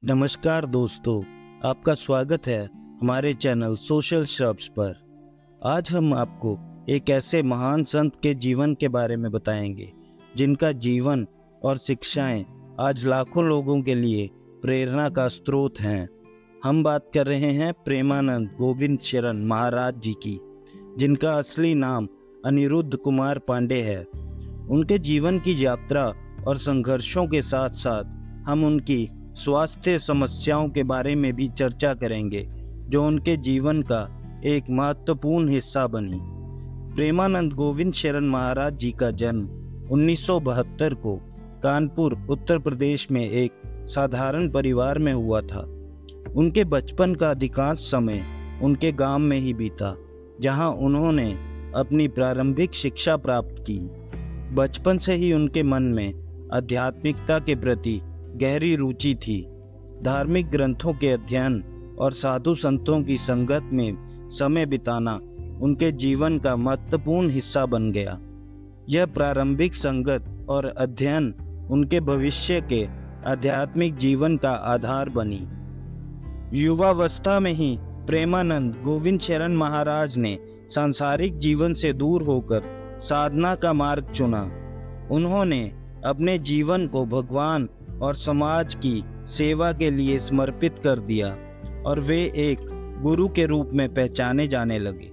नमस्कार दोस्तों, आपका स्वागत है हमारे चैनल सोशल शब्स पर। आज हम आपको एक ऐसे महान संत के जीवन के बारे में बताएंगे जिनका जीवन और शिक्षाएं आज लाखों लोगों के लिए प्रेरणा का स्रोत हैं। हम बात कर रहे हैं प्रेमानंद गोविंद शरण महाराज जी की, जिनका असली नाम अनिरुद्ध कुमार पांडे है। उनके जीवन की यात्रा और संघर्षों के साथ साथ हम उनकी स्वास्थ्य समस्याओं के बारे में भी चर्चा करेंगे, जो उनके जीवन का एक महत्वपूर्ण हिस्सा बनी। प्रेमानंद गोविंद शरण महाराज जी का जन्म 1972 को कानपुर, उत्तर प्रदेश में एक साधारण परिवार में हुआ था। उनके बचपन का अधिकांश समय उनके गांव में ही बीता, जहां उन्होंने अपनी प्रारंभिक शिक्षा प्राप्त की। बचपन से ही उनके मन में आध्यात्मिकता के प्रति गहरी रुचि थी। धार्मिक ग्रंथों के अध्ययन और साधु संतों की संगत में समय बिताना उनके जीवन का महत्वपूर्ण हिस्सा बन गया। यह प्रारंभिक संगत और अध्ययन उनके भविष्य के आध्यात्मिक जीवन का आधार बनी। युवावस्था में ही प्रेमानंद गोविंद शरण महाराज ने सांसारिक जीवन से दूर होकर साधना का मार्ग चुना। उन्होंने अपने जीवन को भगवान और समाज की सेवा के लिए समर्पित कर दिया और वे एक गुरु के रूप में पहचाने जाने लगे।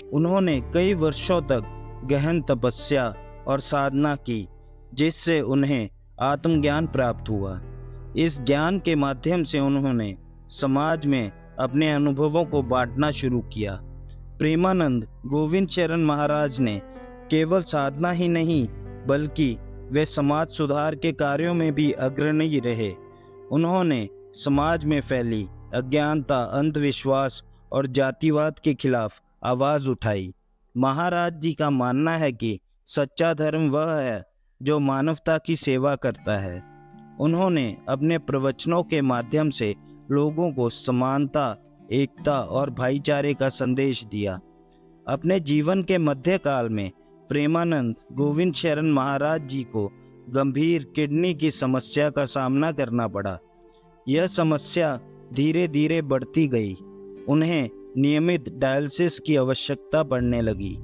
उन्होंने कई वर्षों तक गहन तपस्या और साधना की, जिससे उन्हें आत्मज्ञान प्राप्त हुआ। इस ज्ञान के माध्यम से उन्होंने समाज में अपने अनुभवों को बांटना शुरू किया। प्रेमानंद गोविंद शरण महाराज ने केवल साधना ही नहीं, बल्कि वे समाज सुधार के कार्यों में भी अग्रणी रहे। उन्होंने समाज में फैली अज्ञानता, अंधविश्वास और जातिवाद के खिलाफ आवाज उठाई। महाराज जी का मानना है कि सच्चा धर्म वह है जो मानवता की सेवा करता है। उन्होंने अपने प्रवचनों के माध्यम से लोगों को समानता, एकता और भाईचारे का संदेश दिया। अपने जीवन के मध्यकाल में प्रेमानंद गोविंद शरण महाराज जी को गंभीर किडनी की समस्या का सामना करना पड़ा। यह समस्या धीरे धीरे बढ़ती गई। उन्हें नियमित डायलिसिस की आवश्यकता पड़ने लगी।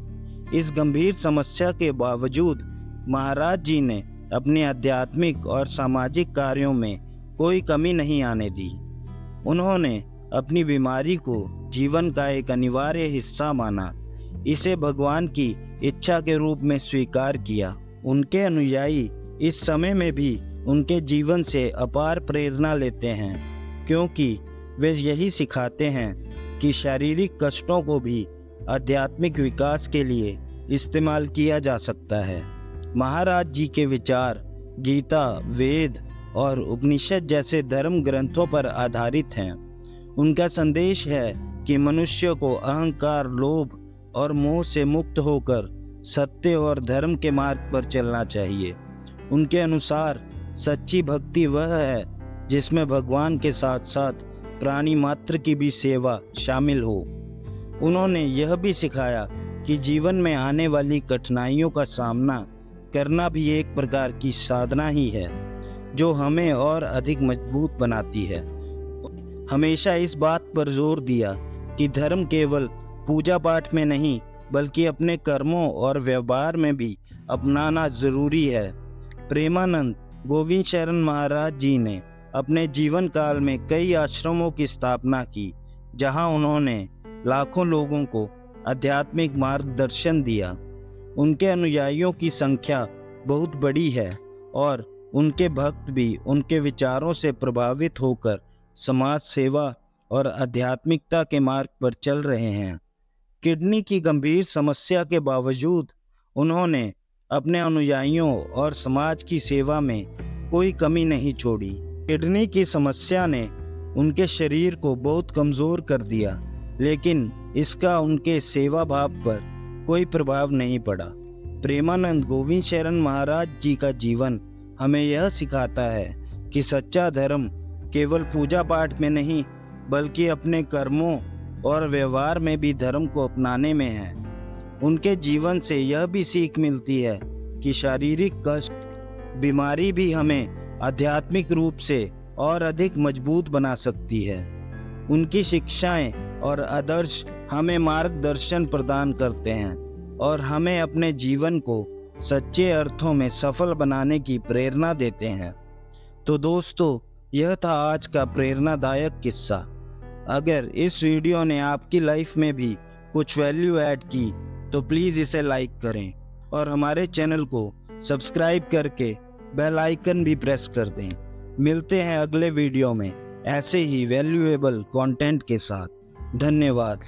इस गंभीर समस्या के बावजूद महाराज जी ने अपने आध्यात्मिक और सामाजिक कार्यों में कोई कमी नहीं आने दी। उन्होंने अपनी बीमारी को जीवन का एक अनिवार्य हिस्सा माना, इसे भगवान की इच्छा के रूप में स्वीकार किया। उनके अनुयायी इस समय में भी उनके जीवन से अपार प्रेरणा लेते हैं, क्योंकि वे यही सिखाते हैं कि शारीरिक कष्टों को भी आध्यात्मिक विकास के लिए इस्तेमाल किया जा सकता है। महाराज जी के विचार गीता, वेद और उपनिषद जैसे धर्म ग्रंथों पर आधारित हैं। उनका संदेश है कि मनुष्य को अहंकार, लोभ और मोह से मुक्त होकर सत्य और धर्म के मार्ग पर चलना चाहिए। उनके अनुसार सच्ची भक्ति वह है जिसमें भगवान के साथ साथ प्राणी मात्र की भी सेवा शामिल हो। उन्होंने यह भी सिखाया कि जीवन में आने वाली कठिनाइयों का सामना करना भी एक प्रकार की साधना ही है, जो हमें और अधिक मजबूत बनाती है। हमेशा इस बात पर जोर दिया कि धर्म केवल पूजा पाठ में नहीं, बल्कि अपने कर्मों और व्यवहार में भी अपनाना जरूरी है। प्रेमानंद गोविंद शरण महाराज जी ने अपने जीवन काल में कई आश्रमों की स्थापना की, जहां उन्होंने लाखों लोगों को आध्यात्मिक मार्गदर्शन दिया। उनके अनुयायियों की संख्या बहुत बड़ी है और उनके भक्त भी उनके विचारों से प्रभावित होकर समाज सेवा और आध्यात्मिकता के मार्ग पर चल रहे हैं। किडनी की गंभीर समस्या के बावजूद उन्होंने अपने अनुयायियों और समाज की सेवा में कोई कमी नहीं छोड़ी। किडनी की समस्या ने उनके शरीर को बहुत कमज़ोर कर दिया, लेकिन इसका उनके सेवा भाव पर कोई प्रभाव नहीं पड़ा। प्रेमानंद गोविंद शरण महाराज जी का जीवन हमें यह सिखाता है कि सच्चा धर्म केवल पूजा पाठ में नहीं, बल्कि अपने कर्मों और व्यवहार में भी धर्म को अपनाने में है। उनके जीवन से यह भी सीख मिलती है कि शारीरिक कष्ट, बीमारी भी हमें आध्यात्मिक रूप से और अधिक मजबूत बना सकती है। उनकी शिक्षाएं और आदर्श हमें मार्गदर्शन प्रदान करते हैं और हमें अपने जीवन को सच्चे अर्थों में सफल बनाने की प्रेरणा देते हैं। तो दोस्तों, यह था आज का प्रेरणादायक किस्सा। अगर इस वीडियो ने आपकी लाइफ में भी कुछ वैल्यू ऐड की तो प्लीज़ इसे लाइक करें और हमारे चैनल को सब्सक्राइब करके बेल आइकन भी प्रेस कर दें। मिलते हैं अगले वीडियो में ऐसे ही वैल्यूएबल कंटेंट के साथ। धन्यवाद।